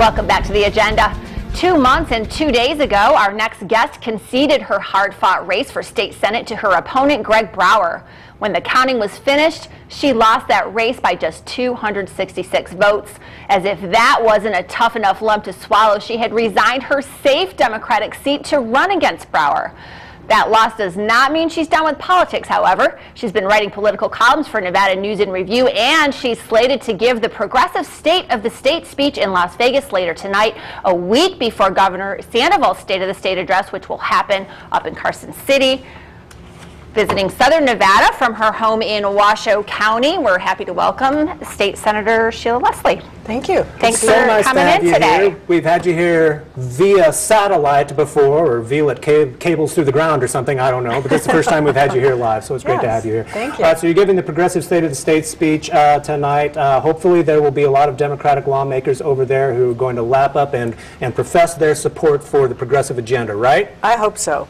Welcome back to the agenda. 2 months and 2 days ago, our next guest conceded her hard-fought race for state senate to her opponent, Greg Brower. When the counting was finished, she lost that race by just 266 votes. As if that wasn't a tough enough lump to swallow, she had resigned her safe Democratic seat to run against Brower. That loss does not mean she's done with politics, however. She's been writing political columns for Nevada News and Review, and she's slated to give the progressive State of the State speech in Las Vegas later tonight, a week before Governor Sandoval's State of the State address, which will happen up in Carson City. Visiting Southern Nevada from her home in Washoe County, we're happy to welcome State Senator Sheila Leslie. Thank you. Thanks for coming in today. Here. We've had you here via satellite before, or via cables through the ground or something, I don't know, but this is the first time we've had you here live, so it's great to have you here. Thank you. So you're giving the progressive State of the State speech tonight. Hopefully there will be a lot of Democratic lawmakers over there who are going to lap up and profess their support for the progressive agenda, right? I hope so.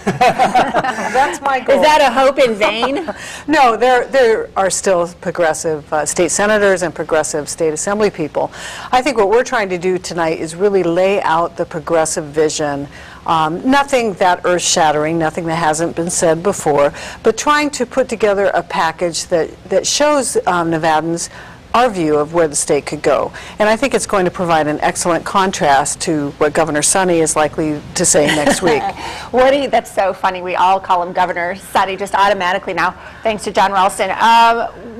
That's my goal. Is that a hope in vain? No, there are still progressive state senators and progressive state assembly people. I think what we're trying to do tonight is really lay out the progressive vision. Nothing that earth-shattering, nothing that hasn't been said before, but trying to put together a package that shows Nevadans our view of where the state could go. And I think it's going to provide an excellent contrast to what Governor Sonny is likely to say next week. Woody, that's so funny. We all call him Governor Sonny just automatically now, thanks to John Ralston.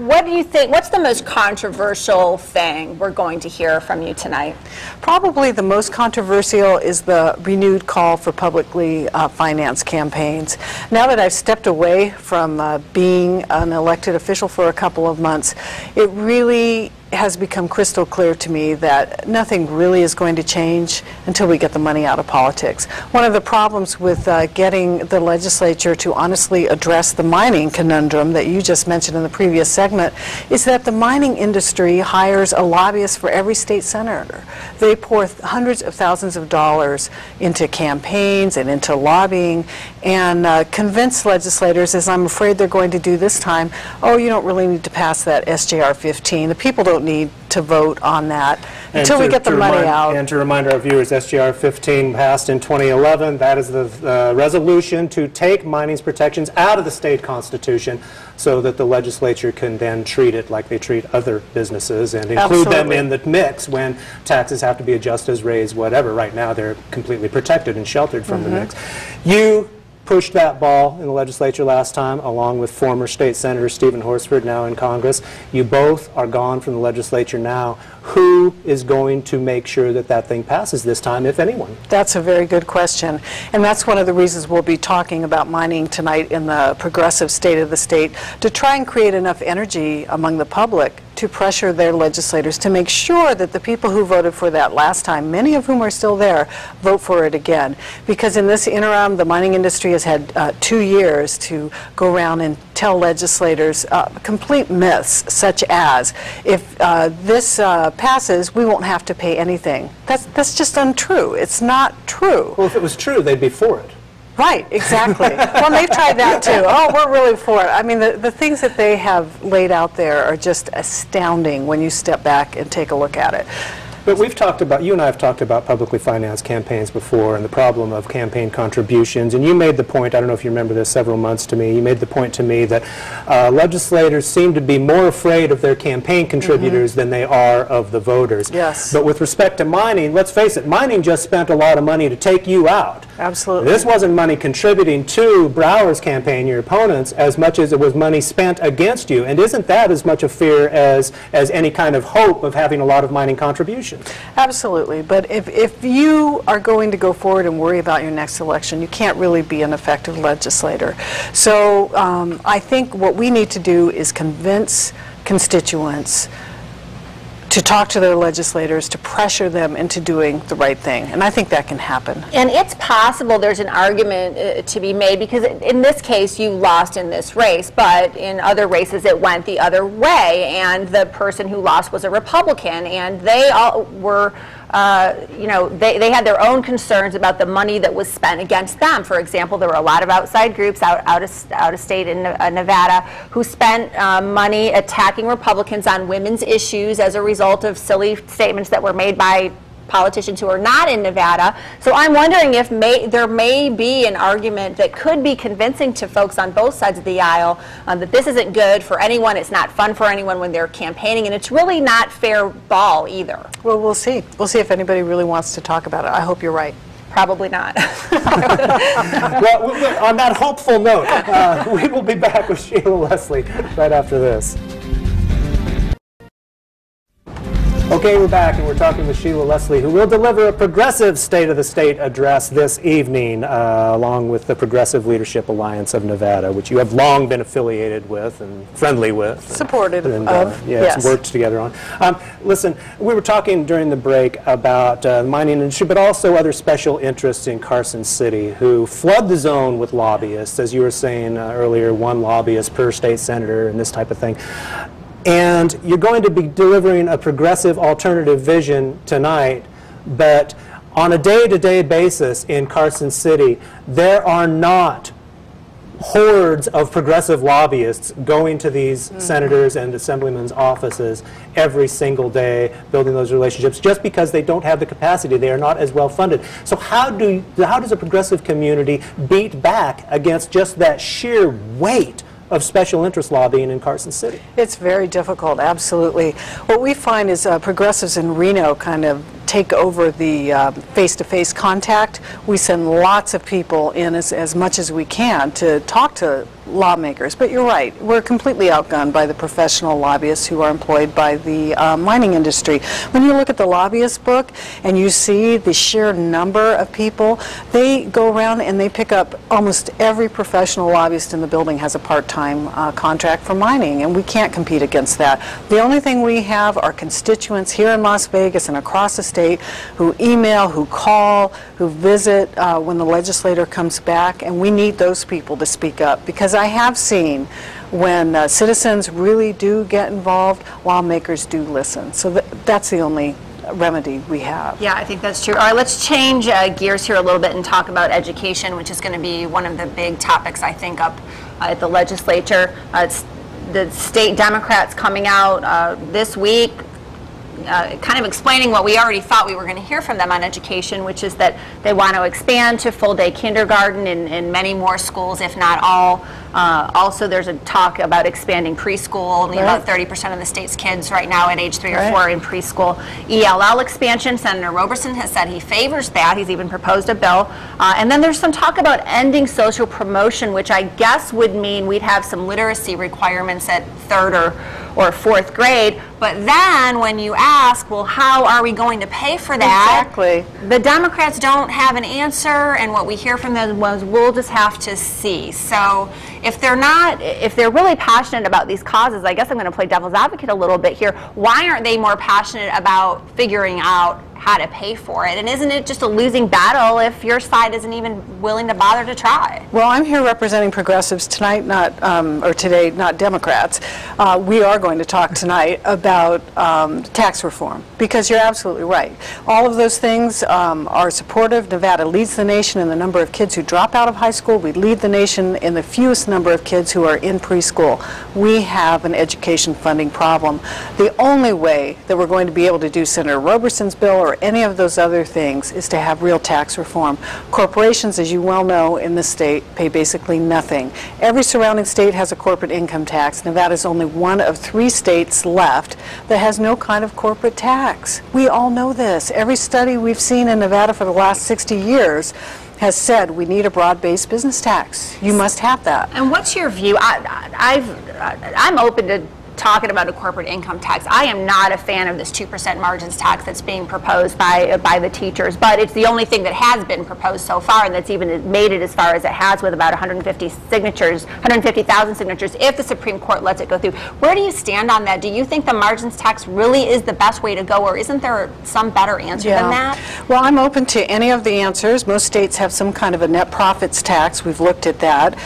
What do you think, what's the most controversial thing we're going to hear from you tonight? Probably the most controversial is the renewed call for publicly financed campaigns. Now that I've stepped away from being an elected official for a couple of months, it really has become crystal clear to me that nothing really is going to change until we get the money out of politics. One of the problems with getting the legislature to honestly address the mining conundrum that you just mentioned in the previous segment is that the mining industry hires a lobbyist for every state senator. They pour hundreds of thousands of dollars into campaigns and into lobbying and convince legislators, as I'm afraid they're going to do this time, oh, you don't really need to pass that SJR 15. The people don't need to vote on that until we get the money out. And to remind our viewers, SJR 15 passed in 2011. That is the resolution to take mining's protections out of the state constitution so that the legislature can then treat it like they treat other businesses and include them in the mix when taxes have to be adjusted, raised, whatever. Right now they're completely protected and sheltered from the mix. You pushed that ball in the legislature last time, along with former state senator Stephen Horsford, now in Congress. You both are gone from the legislature now. Who is going to make sure that that thing passes this time, if anyone? That's a very good question. And that's one of the reasons we'll be talking about mining tonight in the progressive State of the State, to try and create enough energy among the public to pressure their legislators to make sure that the people who voted for that last time, many of whom are still there, vote for it again. Because in this interim, the mining industry has had 2 years to go around and tell legislators complete myths, such as, if this passes, we won't have to pay anything. That's just untrue. It's not true. Well, if it was true, they'd be for it. Right, exactly. Well, they've tried that too. Oh, we're really for it. I mean, the things that they have laid out there are just astounding when you step back and take a look at it. But we've talked about, you and I have talked about publicly financed campaigns before and the problem of campaign contributions, and you made the point, I don't know if you remember this several months to me, you made the point to me that legislators seem to be more afraid of their campaign contributors than they are of the voters. Yes. But with respect to mining, let's face it, mining just spent a lot of money to take you out. Absolutely. This wasn't money contributing to Brower's campaign, your opponents, as much as it was money spent against you. And isn't that as much a fear as any kind of hope of having a lot of mining contributions? Absolutely. But if you are going to go forward and worry about your next election, you can't really be an effective legislator. So I think what we need to do is convince constituents to talk to their legislators, to pressure them into doing the right thing. And I think that can happen. And it's possible there's an argument to be made, because in this case you lost in this race, but in other races it went the other way, and the person who lost was a Republican, and they all were you know, they had their own concerns about the money that was spent against them. For example, there were a lot of outside groups out of state in Nevada who spent money attacking Republicans on women's issues as a result of silly statements that were made by politicians who are not in Nevada. So I'm wondering if there may be an argument that could be convincing to folks on both sides of the aisle that this isn't good for anyone, it's not fun for anyone when they're campaigning, and it's really not fair ball either. Well, we'll see. We'll see if anybody really wants to talk about it. I hope you're right. Probably not. Well, on that hopeful note, we will be back with Sheila Leslie right after this. Okay, we're back, and we're talking with Sheila Leslie, who will deliver a progressive State of the State address this evening, along with the Progressive Leadership Alliance of Nevada, which you have long been affiliated with and friendly with. Supported and, of, yeah, yes. It's worked together on. Listen, we were talking during the break about the mining industry, but also other special interests in Carson City who flood the zone with lobbyists, as you were saying earlier, one lobbyist per state senator and this type of thing. And you're going to be delivering a progressive alternative vision tonight, but on a day-to-day basis in Carson City, there are not hordes of progressive lobbyists going to these senators and assemblymen's offices every single day, building those relationships, just because they don't have the capacity. They are not as well funded. So how does a progressive community beat back against just that sheer weight of special interest lobbying in Carson City? It's very difficult, absolutely. What we find is progressives in Reno kind of take over the face-to-face contact. We send lots of people in as much as we can to talk to lawmakers. But you're right, we're completely outgunned by the professional lobbyists who are employed by the mining industry. When you look at the lobbyist book and you see the sheer number of people, they go around and they pick up almost every professional lobbyist in the building has a part-time contract for mining, and we can't compete against that. The only thing we have are constituents here in Las Vegas and across the state who email, who call, who visit when the legislator comes back, and we need those people to speak up, because I have seen when citizens really do get involved, lawmakers do listen. So that's the only remedy we have. Yeah, I think that's true. All right, let's change gears here a little bit and talk about education, which is going to be one of the big topics, I think, up at the legislature. It's the state Democrats coming out this week kind of explaining what we already thought we were going to hear from them on education, which is that they want to expand to full-day kindergarten in many more schools, if not all. Also, there's a talk about expanding preschool. Only about 30% of the state's kids right now at age 3 or 4 are in preschool. ELL expansion, Senator Roberson has said he favors that. He's even proposed a bill. And then there's some talk about ending social promotion, which I guess would mean we'd have some literacy requirements at 3rd or 4th grade. But then when you ask, well, how are we going to pay for that? Exactly. The Democrats don't have an answer, and what we hear from them was, we'll just have to see. So if they're really passionate about these causes, I guess I'm going to play devil's advocate a little bit here. Why aren't they more passionate about figuring out how to pay for it? And isn't it just a losing battle if your side isn't even willing to bother to try? Well, I'm here representing progressives tonight, or today, not Democrats. We are going to talk tonight about tax reform, because you're absolutely right. All of those things are supportive. Nevada leads the nation in the number of kids who drop out of high school. We lead the nation in the fewest number of kids who are in preschool. We have an education funding problem. The only way that we're going to be able to do Senator Roberson's bill or any of those other things is to have real tax reform. Corporations, as you well know, in this state pay basically nothing. Every surrounding state has a corporate income tax. Nevada is only one of 3 states left that has no kind of corporate tax. We all know this. Every study we've seen in Nevada for the last 60 years has said we need a broad-based business tax. You must have that. And what's your view? I'm open to talking about a corporate income tax. I am not a fan of this 2% margins tax that's being proposed by the teachers, but it's the only thing that has been proposed so far, and that's even made it as far as it has, with about 150,000 signatures if the Supreme Court lets it go through. Where do you stand on that? Do you think the margins tax really is the best way to go, or isn't there some better answer than that? Well, I'm open to any of the answers. Most states have some kind of a net profits tax. We've looked at that.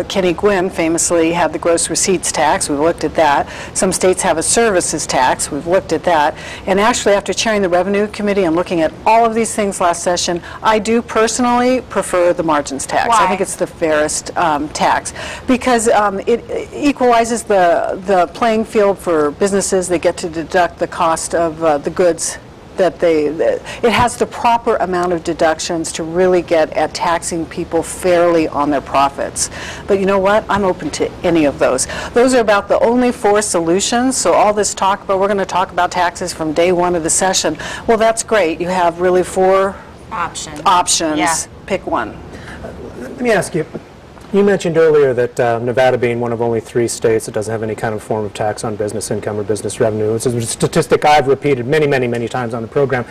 Kenny Gwynn famously had the gross receipts tax. We've looked at that. Some states have a services tax. We've looked at that. And actually, after chairing the Revenue Committee and looking at all of these things last session, I do personally prefer the margins tax. Why? I think it's the fairest tax, because it equalizes the playing field for businesses. They get to deduct the cost of the goods it has the proper amount of deductions to really get at taxing people fairly on their profits. But you know what? I'm open to any of those. Those are about the only 4 solutions. So all this talk about, we're going to talk about taxes from day 1 of the session. Well, that's great. You have really 4 options. Yeah. Pick one. Let me ask you. You mentioned earlier that Nevada being one of only 3 states that doesn't have any kind of form of tax on business income or business revenue. It's a statistic I've repeated many, many, many times on the program.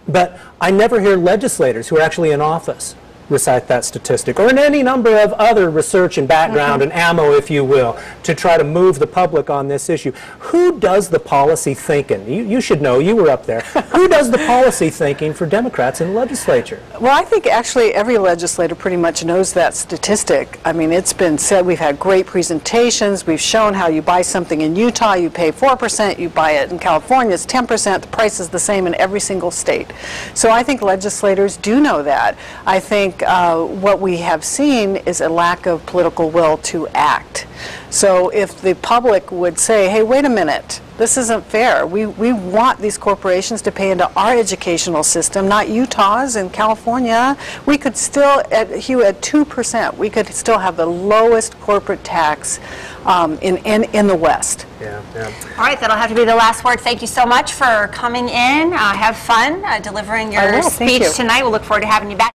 But I never hear legislators who are actually in office recite that statistic, or in any number of other research and background and ammo, if you will, to try to move the public on this issue. Who does the policy thinking? You should know, you were up there. Who does the policy thinking for Democrats in the legislature? Well, I think actually every legislator pretty much knows that statistic. I mean, it's been said, we've had great presentations, we've shown how you buy something in Utah, you pay 4%, you buy it in California, it's 10%, the price is the same in every single state. So I think legislators do know that. I think what we have seen is a lack of political will to act. So if the public would say, hey, wait a minute, this isn't fair. We want these corporations to pay into our educational system, not Utah's and California. We could still, Hugh, at 2%, we could still have the lowest corporate tax in the West. Yeah, yeah. All right, that'll have to be the last word. Thank you so much for coming in. Have fun delivering your speech tonight. We'll look forward to having you back.